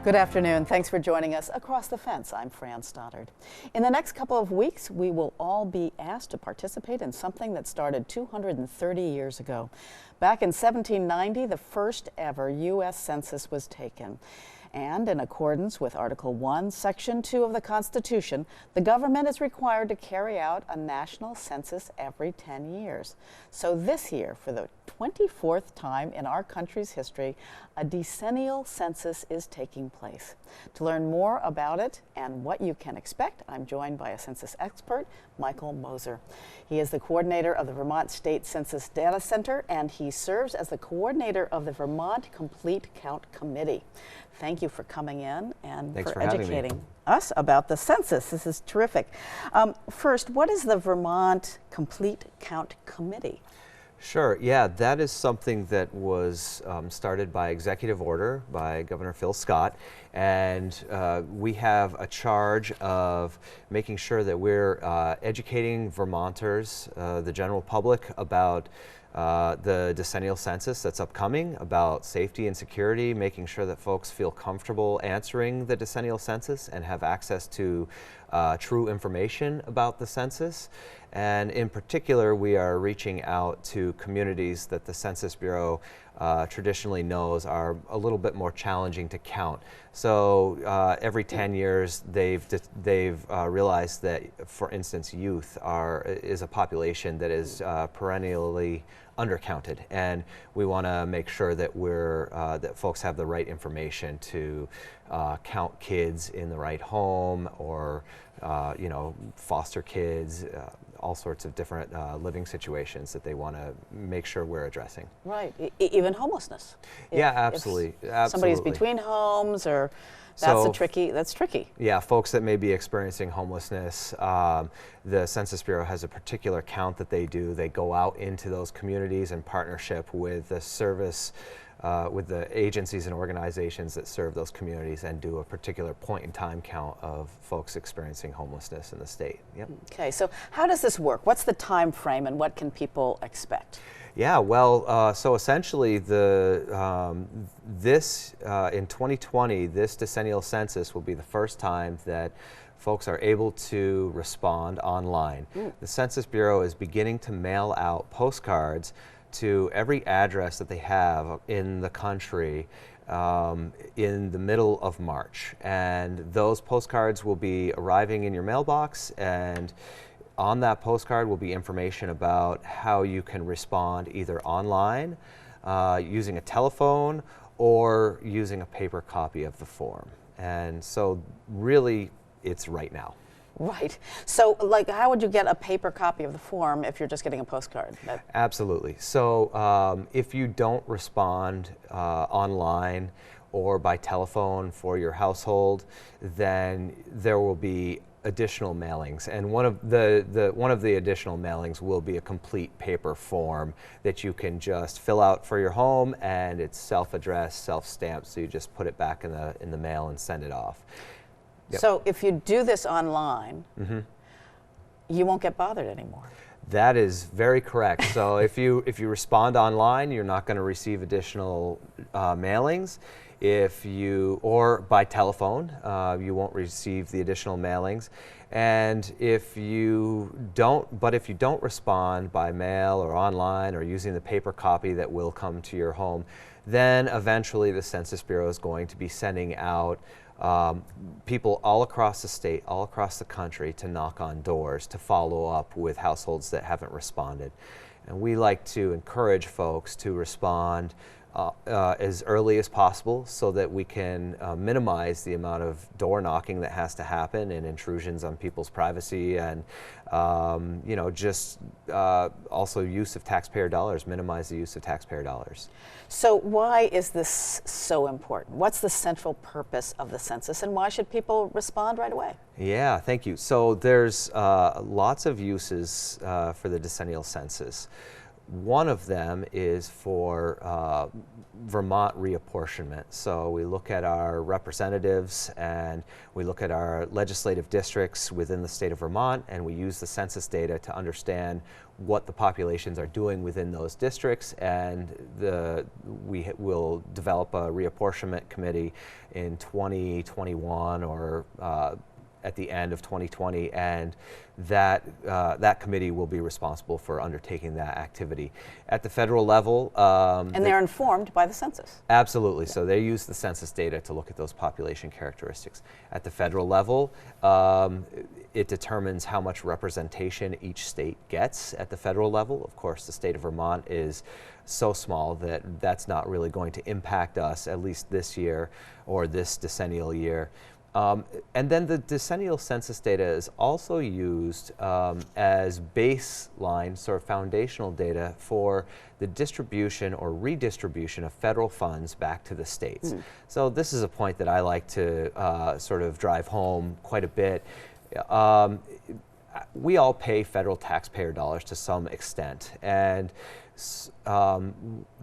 Good afternoon. Thanks for joining us Across the Fence. I'm Fran Stoddard. In the next couple of weeks, we will all be asked to participate in something that started 230 years ago. Back in 1790, the first ever U.S. Census was taken. And in accordance with Article 1, Section 2 of the Constitution, the government is required to carry out a national census every 10 years. So this year, for the 24th time in our country's history, a decennial census is taking place. To learn more about it and what you can expect, I'm joined by a census expert, Michael Moser. He is the coordinator of the Vermont State Census Data Center, and he serves as the coordinator of the Vermont Complete Count Committee. Thank you for coming in and for educating us about the census. This is terrific. First, what is the Vermont Complete Count Committee? Sure, yeah, that is something that was started by executive order by Governor Phil Scott, and we have a charge of making sure that we're educating Vermonters, the general public, about the decennial census that's upcoming, about safety and security, making sure that folks feel comfortable answering the decennial census and have access to true information about the census. And in particular, we are reaching out to communities that the Census Bureau traditionally knows are a little bit more challenging to count. So every 10 years, they've realized that, for instance, youth is a population that is perennially undercounted, and we want to make sure that that folks have the right information to count kids in the right home, or foster kids, all sorts of different living situations that they want to make sure we're addressing. Right, even homelessness. Yeah, absolutely. If somebody's between homes, or that's tricky. Yeah, folks that may be experiencing homelessness, the Census Bureau has a particular count that they do. They go out into those communities in partnership with the service, with the agencies and organizations that serve those communities, and do a particular point-in-time count of folks experiencing homelessness in the state. Yep. Okay, so how does this work? What's the time frame, and what can people expect? Yeah, well, so essentially, in 2020, this decennial census will be the first time that folks are able to respond online. The Census Bureau is beginning to mail out postcards to every address that they have in the country in the middle of March. And those postcards will be arriving in your mailbox, and on that postcard will be information about how you can respond either online, using a telephone, or using a paper copy of the form. And so really, it's right now. Right. So, how would you get a paper copy of the form if you're just getting a postcard? Absolutely. So, if you don't respond online or by telephone for your household, then there will be additional mailings, and one of the additional mailings will be a complete paper form that you can just fill out for your home, and it's self-addressed, self-stamped, so you just put it back in the mail and send it off. Yep. So if you do this online, you won't get bothered anymore. That is very correct. So if you respond online, you're not going to receive additional mailings. Or by telephone, you won't receive the additional mailings. And if you don't respond by mail or online or using the paper copy that will come to your home, then eventually the Census Bureau is going to be sending out people all across the state, all across the country, to knock on doors to follow up with households that haven't responded. And we like to encourage folks to respond as early as possible so that we can minimize the amount of door knocking that has to happen and intrusions on people's privacy, and just also use of taxpayer dollars, minimize the use of taxpayer dollars. So why is this so important? What's the central purpose of the census, and why should people respond right away? Yeah, thank you. So there's lots of uses for the decennial census. One of them is for Vermont reapportionment. So we look at our representatives and we look at our legislative districts within the state of Vermont, and we use the census data to understand what the populations are doing within those districts, and we will develop a reapportionment committee in 2021 or at the end of 2020, and that committee will be responsible for undertaking that activity. At the federal level, and they're informed by the census. Absolutely. So they use the census data to look at those population characteristics. At the federal level, it determines how much representation each state gets at the federal level. Of course, the state of Vermont is so small that that's not really going to impact us, at least this year or this decennial year. And then the decennial census data is also used as baseline, sort of foundational data for the distribution or redistribution of federal funds back to the states. So this is a point that I like to sort of drive home quite a bit. We all pay federal taxpayer dollars to some extent, and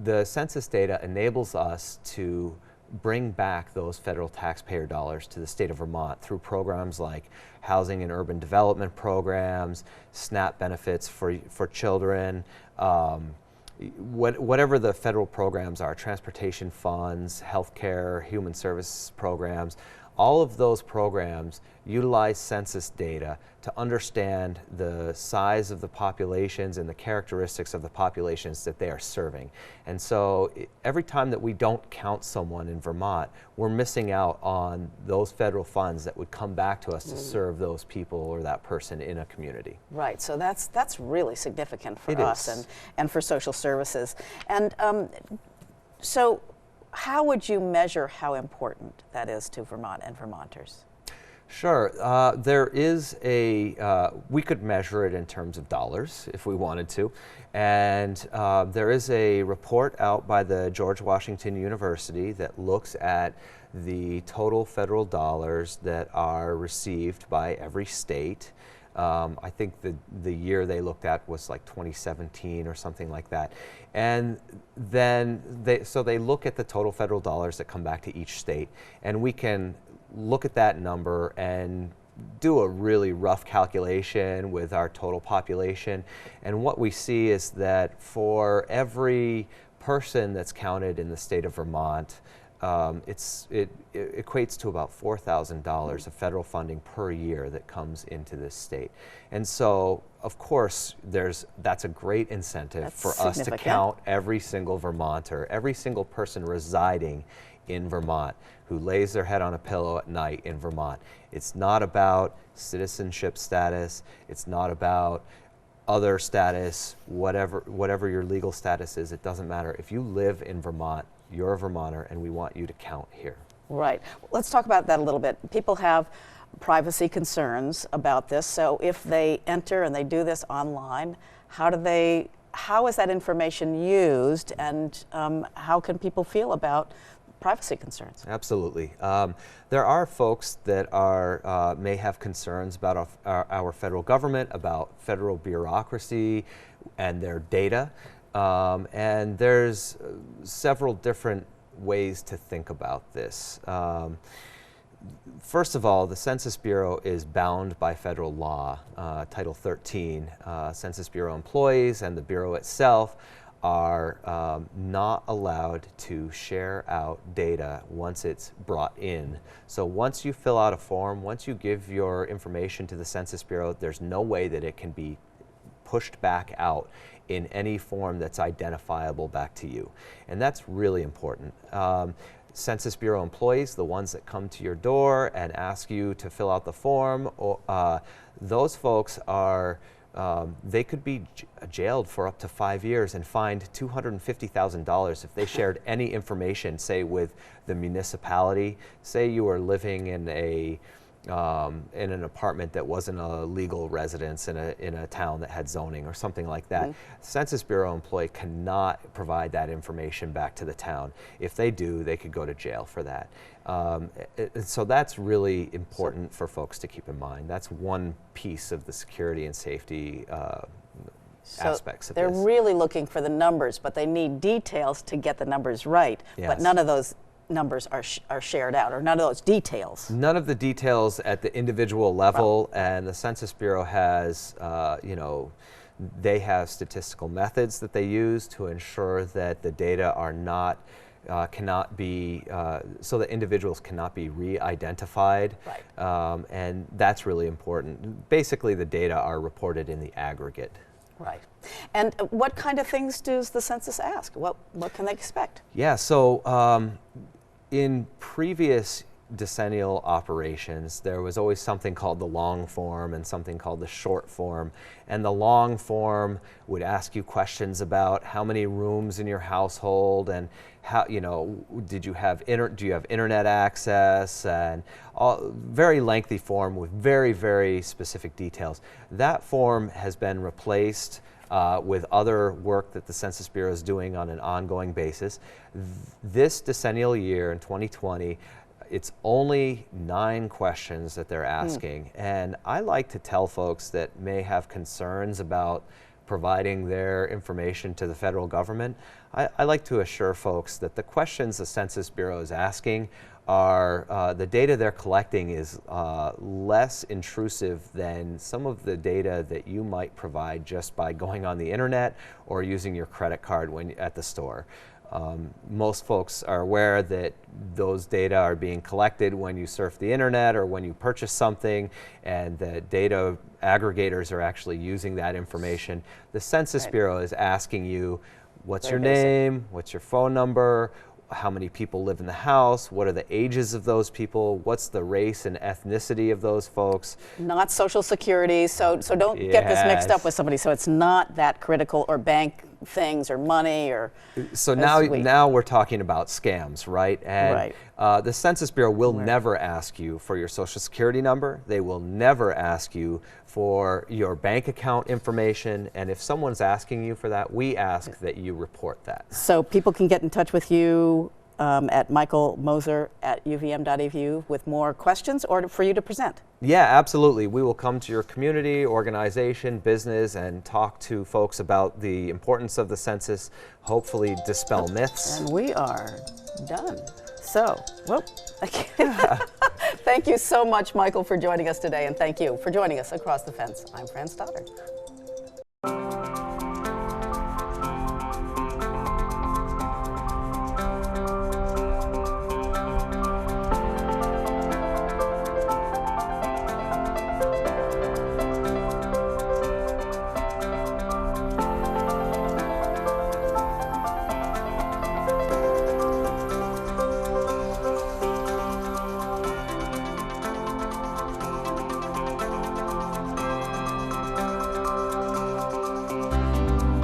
the census data enables us to bring back those federal taxpayer dollars to the state of Vermont through programs like housing and urban development programs, SNAP benefits for children, whatever the federal programs are, transportation funds, healthcare, human services programs. All of those programs utilize census data to understand the size of the populations and the characteristics of the populations that they are serving. And so every time that we don't count someone in Vermont, we're missing out on those federal funds that would come back to us to serve those people or that person in a community. Right, so that's really significant for us and for social services. And so how would you measure how important that is to Vermont and Vermonters? Sure. There is we could measure it in terms of dollars if we wanted to. And there is a report out by the George Washington University that looks at the total federal dollars that are received by every state. I think the year they looked at was like 2017 or something like that. And then they look at the total federal dollars that come back to each state, and we can look at that number and do a really rough calculation with our total population. And what we see is that for every person that's counted in the state of Vermont, it equates to about $4,000 of federal funding per year that comes into this state. And so, of course, that's a great incentive for us to count every single Vermonter, every single person residing in Vermont who lays their head on a pillow at night in Vermont. It's not about citizenship status. It's not about other status, whatever your legal status is. It doesn't matter. If you live in Vermont, you're a Vermonter, and we want you to count here. Right. Let's talk about that a little bit. People have privacy concerns about this. So if they enter and they do this online, how is that information used, and how can people feel about privacy concerns? Absolutely. There are folks that may have concerns about our federal government, about federal bureaucracy and their data. And there's several different ways to think about this. First of all, the Census Bureau is bound by federal law, Title 13. Census Bureau employees and the Bureau itself are not allowed to share out data once it's brought in. So once you fill out a form, once you give your information to the Census Bureau, there's no way that it can be pushed back out in any form that's identifiable back to you. And that's really important. Census Bureau employees, the ones that come to your door and ask you to fill out the form, those folks are they could be jailed for up to 5 years and fined $250,000 if they shared any information, say with the municipality. Say you were living in an apartment that wasn't a legal residence in a town that had zoning or something like that. Census Bureau employee cannot provide that information back to the town. If they do, they could go to jail for that. So that's really important for folks to keep in mind. That's one piece of the security and safety aspects of this. They're really looking for the numbers, but they need details to get the numbers right. Yes. But none of those numbers are shared out, or none of those details. None of the details at the individual level, and the Census Bureau has, they have statistical methods that they use to ensure that the data are not, cannot be, so that individuals cannot be re-identified. Right. And that's really important. Basically, the data are reported in the aggregate. Right. And what kind of things does the census ask? What can they expect? Yeah, so in previous decennial operations, there was always something called the long form and something called the short form. And the long form would ask you questions about how many rooms in your household and how, do you have internet access, and very lengthy form with very, very specific details. That form has been replaced with other work that the Census Bureau is doing on an ongoing basis. This decennial year in 2020, it's only 9 questions that they're asking. And I like to tell folks that may have concerns about providing their information to the federal government, I like to assure folks that the questions the Census Bureau is asking are, the data they're collecting is less intrusive than some of the data that you might provide just by going on the internet or using your credit card at the store. Most folks are aware that those data are being collected when you surf the internet or when you purchase something, and the data aggregators are actually using that information. The Census Bureau is asking you, what's your name, what's your phone number, how many people live in the house, what are the ages of those people, what's the race and ethnicity of those folks. Not Social Security, so don't get this mixed up with somebody. So it's not that critical, or bank things, or money, or. So now we're talking about scams, right? And the Census Bureau will never ask you for your Social Security number. They will never ask you for your bank account information. And if someone's asking you for that, we ask that you report that. So people can get in touch with you at Michael Moser at uvm.edu with more questions, or for you to present. Yeah, absolutely. We will come to your community, organization, business, and talk to folks about the importance of the census, hopefully dispel myths. And we are done. So, thank you so much, Michael, for joining us today, and thank you for joining us Across the Fence. I'm Fran Stoddard.